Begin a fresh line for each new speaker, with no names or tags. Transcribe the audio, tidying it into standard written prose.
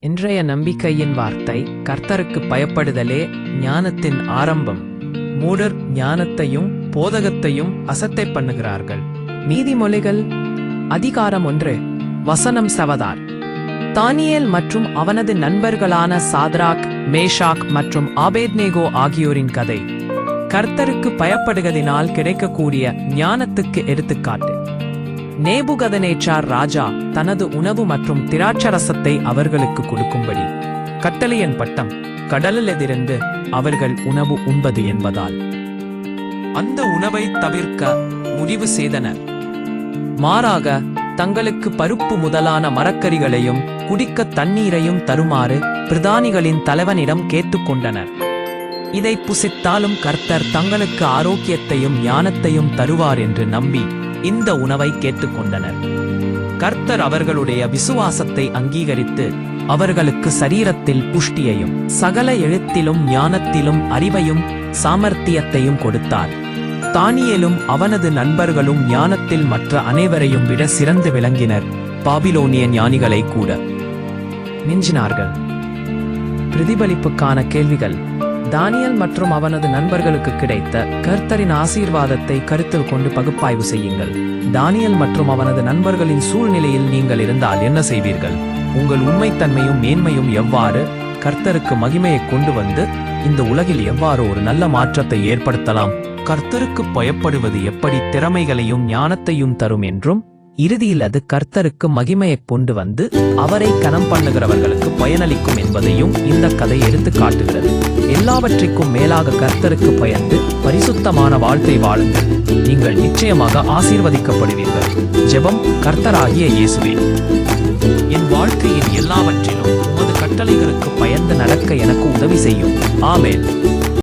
இன்றைய நம்பிக்கையின் வார்த்தை, கர்த்தருக்கு பயப்படுதலே ஞானத்தின் ஆரம்பம். மூடர் ஞானத்தையும் போதகத்தையும் அசட்டை பண்ணுகிறார்கள். நீதிமொழிகள் அதிகாரம் 1 வசனம் 7. தானியேல் மற்றும் அவனது நண்பர்களான சாத்ராக், மேஷாக் மற்றும் ஆபேத்நேகோ ஆகியோரின் கதை கர்த்தருக்கு பயப்படுவதினால் கிடைக்கக்கூடிய ஞானத்துக்கு எடுத்துக்காட்டு. நேபுகதநேச்சார் ராஜா தனது உணவு மற்றும் திராட்சரசத்தை அவர்களுக்கு கொடுக்கும்படி கட்டளையின் பட்டம் கடலிலிருந்து அவர்கள் உணவு உண்பது என்பதால் அந்த உணவை தவிர்க்க முடிவு செய்தனர். மாறாக தங்களுக்கு பருப்பு முதலான மரக்கறிகளையும் குடிக்க தண்ணீரையும் தருமாறு பிரதானிகளின் தலைவனிடம் கேட்டுக்கொண்டனர். இதை புசித்தாலும் கர்த்தர் தங்களுக்கு ஆரோக்கியத்தையும் ஞானத்தையும் தருவார் என்று நம்பி இந்த உணவை கேட்டுக்கொண்டனர். கர்த்தர் அவர்களுடைய விசுவாசத்தை அங்கீகரித்து அவர்களுக்கு சரீரத்தில் புஷ்டியையும் சகல எழுத்திலும் ஞானத்திலும் அறிவையும் சாமர்த்தியத்தையும் கொடுத்தார். தானியேலும் அவனது நண்பர்களும் ஞானத்தில் மற்ற அனைவரையும் விட சிறந்து விளங்கினர். பாபிலோனிய ஞானிகளை கூட மிஞ்சினார்கள். பிரதிபலிப்புக்கான கேள்விகள். தானியேல் மற்றும் அவனது நண்பர்களுக்கு கிடைத்த கர்த்தரின் ஆசீர்வாதத்தை கருத்தில் கொண்டு பகுப்பாய்வு செய்யுங்கள். தானியேல் மற்றும் அவனது நண்பர்களின் சூழ்நிலையில் நீங்கள் இருந்தால் என்ன செய்வீர்கள்? உங்கள் உண்மைத்தன்மையும் மேன்மையும் எவ்வாறு கர்த்தருக்கு மகிமையை கொண்டு வந்து இந்த உலகில் எவ்வாறு ஒரு நல்ல மாற்றத்தை ஏற்படுத்தலாம்? கர்த்தருக்கு பயப்படுவது எப்படி திறமைகளையும் ஞானத்தையும் தரும் என்றும் இறுதியில் அது கர்த்தருக்கு மகிமையை கொண்டு வந்து அவரை கனம் பண்ணுகிறவர்களுக்கு பயனளிக்கும் என்பதையும் இந்த கதை எடுத்து காட்டுகிறது. எல்லாவற்றிற்கும் மேலாக கர்த்தருக்கு பயந்து பரிசுத்தமான வாழ்க்கை வாழுங்கள். நீங்கள் நிச்சயமாக ஆசீர்வதிக்கப்படுவீர்கள். ஜெபம். கர்த்தராகிய இயேசுவே, என் வாழ்க்கையின் எல்லாவற்றிலும் உமது கட்டளைகளுக்கு பயந்து நடக்க எனக்கு உதவி செய்யும். ஆமென்.